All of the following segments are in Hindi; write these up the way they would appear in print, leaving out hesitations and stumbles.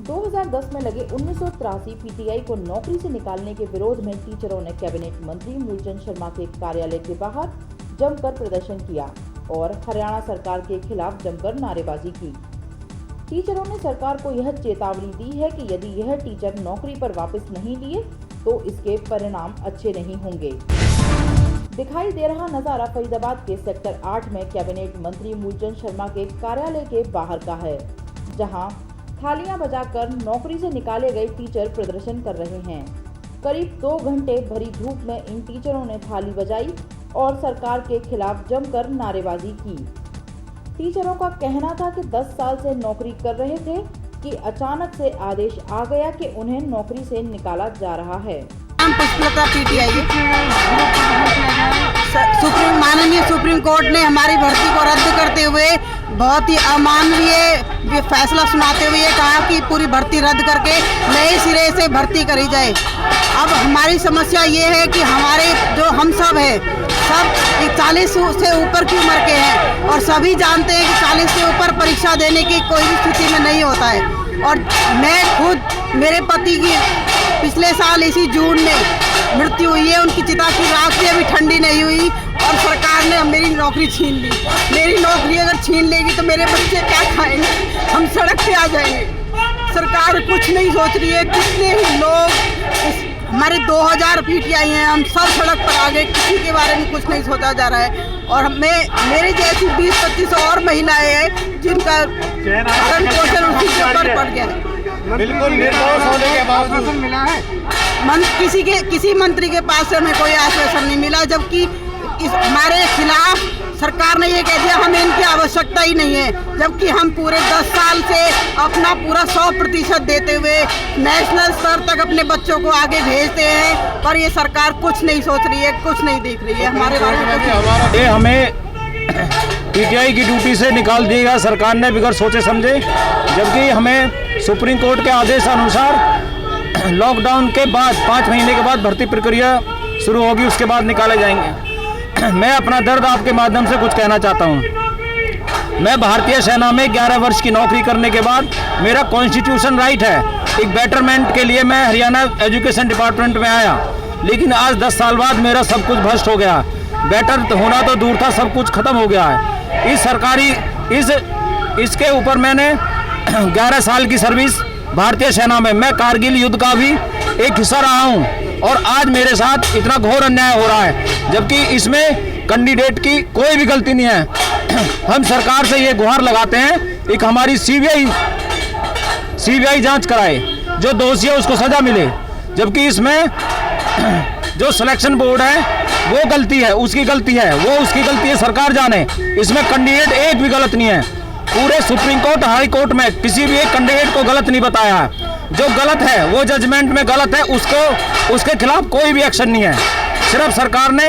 2010 में लगे 1983 पीटीआई को नौकरी से निकालने के विरोध में टीचरों ने कैबिनेट मंत्री मूलचंद शर्मा के कार्यालय के बाहर जमकर प्रदर्शन किया और हरियाणा सरकार के खिलाफ जमकर नारेबाजी की। टीचरों ने सरकार को यह चेतावनी दी है कि यदि यह टीचर नौकरी पर वापस नहीं लिए तो इसके परिणाम अच्छे नहीं होंगे। दिखाई दे रहा नजारा फरीदाबाद के सेक्टर 8 में कैबिनेट मंत्री मूलचंद शर्मा के कार्यालय के बाहर का है, जहां थालियां बजाकर नौकरी से निकाले गए टीचर प्रदर्शन कर रहे हैं। करीब 2 घंटे भरी धूप में इन टीचरों ने थाली बजाई और सरकार के खिलाफ जमकर नारेबाजी की। टीचरों का कहना था कि 10 साल से नौकरी कर रहे थे कि अचानक से आदेश आ गया कि उन्हें नौकरी से निकाला जा रहा है। पुष्पलता पीटीआई माननीय सुप्रीम कोर्ट ने हमारी भर्ती को रद्द करते हुए बहुत ही अमानवीय फैसला सुनाते हुए कहा कि पूरी भर्ती रद्द करके नए सिरे से भर्ती करी जाए। अब हमारी समस्या ये है कि हमारे जो हम सब है सब 40 से ऊपर की उम्र के हैं और सभी जानते हैं कि 40 से ऊपर परीक्षा देने की कोई भी स्थिति में नहीं होता है। और मैं खुद मेरे पति की पिछले साल इसी जून में मृत्यु हुई है, उनकी चिता की राख भी अभी ठंडी नहीं हुई और सरकार ने मेरी नौकरी छीन ली। मेरी नौकरी अगर छीन लेगी तो मेरे बच्चे क्या खाएंगे, हम सड़क पे आ जाएंगे। सरकार कुछ नहीं सोच रही है। कितने ही लोग हमारे 2000 पीटीआई हैं, हम सब सड़क पर आ गए, किसी के बारे में कुछ नहीं सोचा जा रहा है। और मेरे जैसी 20-25 और महिलाएं हैं जिनका भरण पोषण उसी के ऊपर पड़ गया है। बिल्कुल निर्दोष होने के बावजूद मिला है। किसी मंत्री के पास से हमें कोई आश्वासन नहीं मिला, जबकि हमारे खिलाफ सरकार ने ये कह दिया हमें इनकी आवश्यकता ही नहीं है, जबकि हम पूरे 10 साल से अपना पूरा 100% देते हुए नेशनल स्तर तक अपने बच्चों को आगे भेजते हैं, पर ये सरकार कुछ नहीं सोच रही है, कुछ नहीं देख रही है हमारे बारे में। ये हमें पीटीआई की ड्यूटी से निकाल दिया सरकार ने बिगैर सोचे समझे, जबकि हमें सुप्रीम कोर्ट के आदेश अनुसार लॉकडाउन के बाद 5 महीने के बाद भर्ती प्रक्रिया शुरू होगी, उसके बाद निकाले जाएंगे। मैं अपना दर्द आपके माध्यम से कुछ कहना चाहता हूं। मैं भारतीय सेना में 11 वर्ष की नौकरी करने के बाद मेरा कॉन्स्टिट्यूशन राइट है, एक बेटरमेंट के लिए मैं हरियाणा एजुकेशन डिपार्टमेंट में आया, लेकिन आज 10 साल बाद मेरा सब कुछ भ्रष्ट हो गया। बेटर होना तो दूर था, सब कुछ खत्म हो गया है। इसके ऊपर मैंने 11 साल की सर्विस भारतीय सेना में, मैं कारगिल युद्ध का भी एक हिस्सा रहा हूं और आज मेरे साथ इतना घोर अन्याय हो रहा है, जबकि इसमें कैंडिडेट की कोई भी गलती नहीं है। हम सरकार से ये गुहार लगाते हैं एक हमारी सीबीआई जांच कराए, जो दोषी है उसको सजा मिले, जबकि इसमें जो सिलेक्शन बोर्ड है वो गलती है, उसकी गलती है, वो उसकी गलती है, सरकार जाने। इसमें कैंडिडेट एक भी गलत नहीं है। पूरे सुप्रीम कोर्ट हाई कोर्ट में किसी भी एक कैंडिडेट को गलत नहीं बताया है। जो गलत है वो जजमेंट में गलत है, उसके खिलाफ कोई भी एक्शन नहीं है। सिर्फ सरकार ने,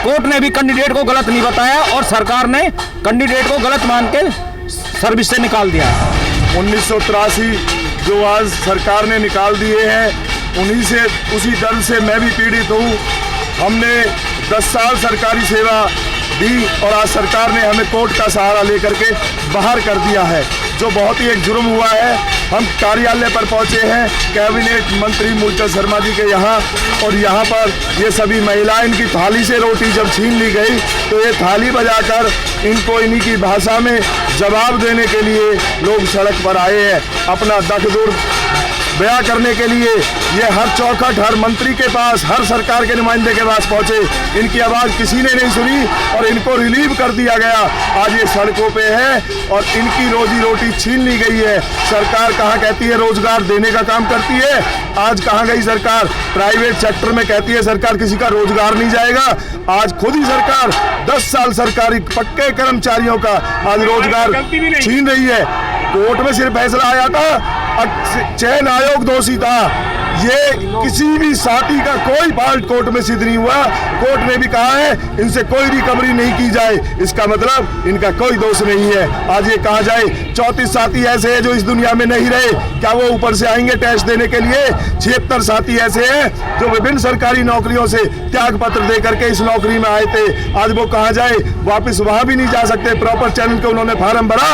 कोर्ट ने भी कैंडिडेट को गलत नहीं बताया और सरकार ने कैंडिडेट को गलत मान के सर्विस से निकाल दिया। 1983 जो आज सरकार ने निकाल दिए हैं, उसी दर्द से मैं भी पीड़ित हूँ। हमने 10 साल सरकारी सेवा दी और आज सरकार ने हमें कोर्ट का सहारा लेकर के बाहर कर दिया है, जो बहुत ही एक जुर्म हुआ है। हम कार्यालय पर पहुंचे हैं कैबिनेट मंत्री मूलचंद शर्मा जी के यहाँ, और यहाँ पर ये सभी महिलाएं, इनकी थाली से रोटी जब छीन ली गई तो ये थाली बजाकर इनको इन्हीं की भाषा में जवाब देने के लिए लोग सड़क पर आए हैं। अपना दख दूर बयां करने के लिए ये हर चौखट, हर मंत्री के पास, हर सरकार के नुमाइंदे के पास पहुंचे। इनकी आवाज़ किसी ने नहीं सुनी और इनको रिलीव कर दिया गया। आज ये सड़कों पे है और इनकी रोजी रोटी छीन ली गई है। सरकार कहाँ कहती है रोजगार देने का काम करती है, आज कहाँ गई सरकार? प्राइवेट सेक्टर में कहती है सरकार किसी का रोजगार नहीं जाएगा, आज खुद ही सरकार 10 साल सरकारी पक्के कर्मचारियों का आज रोजगार छीन रही है। कोर्ट में सिर्फ फैसला आया था, चयन आयोग दोषी था, ये किसी भी साथी का कोई फॉल्ट कोर्ट में सिद्ध नहीं हुआ। कोर्ट ने भी कहा है इनसे कोई रिकवरी नहीं की जाए, इसका मतलब इनका कोई दोष नहीं है। आज ये कहा जाए 34 साथी ऐसे हैं जो इस दुनिया में नहीं रहे, क्या वो ऊपर से आएंगे टेस्ट देने के लिए? 76 साथी ऐसे हैं जो विभिन्न सरकारी नौकरियों से त्याग पत्र दे करके इस नौकरी में आए थे, आज वो कहा जाए वापस वहां भी नहीं जा सकते। प्रॉपर चैनल के उन्होंने फार्म भरा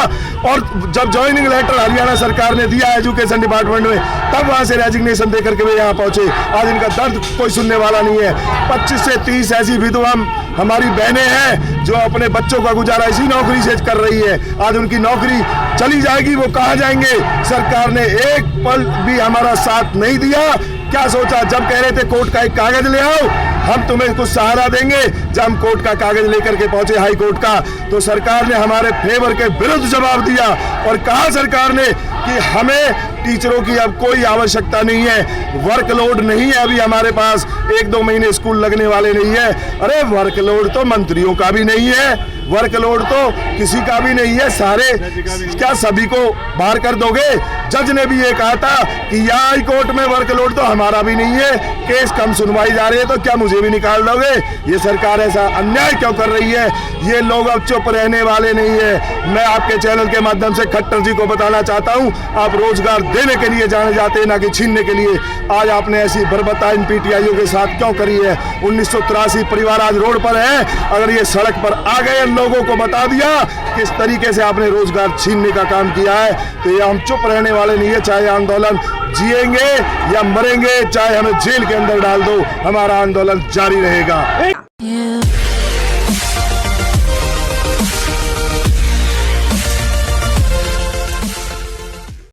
और जब ज्वाइनिंग लेटर हरियाणा सरकार ने दिया एजुकेशन डिपार्टमेंट में, तब वहां से रेजिग्नेशन दे करके वे यहाँ पहुंचे। आज इनका दर्द कोई सुनने वाला नहीं है। 25 से 30 ऐसी विधवा हमारी बहनें हैं जो अपने बच्चों का गुजारा इसी नौकरी से कर रही है। आज उनकी नौकरी चली जाएगी, वो कहाँ जाएंगे? सरकार ने एक पल भी हमारा साथ नहीं दिया। क्या सोचा? जब कह रहे थे कोर्ट का एक कागज ले आओ, हम तुम्हें कुछ सहारा देंगे, जब हम कोर्ट का कागज लेकर के पहुंचे हाई कोर्ट का, तो सरकार ने हमारे फेवर के विरुद्ध जवाब दिया और कहा सरकार ने कि हमें टीचरों की अब कोई आवश्यकता नहीं है, वर्कलोड नहीं है अभी हमारे पास, 1-2 महीने स्कूल लगने वाले नहीं है। अरे वर्कलोड तो मंत्रियों का भी नहीं है, वर्कलोड तो किसी का भी नहीं है, सारे क्या सभी को बाहर कर दोगे? जज ने भी ये कहा था कि यहाँ हाई कोर्ट में वर्कलोड तो हमारा भी नहीं है, केस कम सुनवाई जा रही है, तो क्या मुझे भी निकाल दोगे? ये सरकार ऐसा अन्याय क्यों कर रही है? ये लोग अब चुप रहने वाले नहीं है। मैं आपके चैनल के माध्यम से खट्टर जी को बताना चाहता हूँ, आप रोजगार देने के लिए जाने जाते हैं, ना कि छीनने के लिए। आज आपने ऐसी बर्बरता इन पीटीआईओ के साथ क्यों करी है? 1983 परिवार आज रोड पर है, अगर ये सड़क पर आ गए, लोगों को बता दिया किस तरीके से आपने रोजगार छीनने का काम किया है, तो ये हम चुप रहने वाले नहीं है। चाहे आंदोलन जिएंगे या मरेंगे, चाहे हमें जेल के अंदर डाल दो, हमारा आंदोलन जारी रहेगा।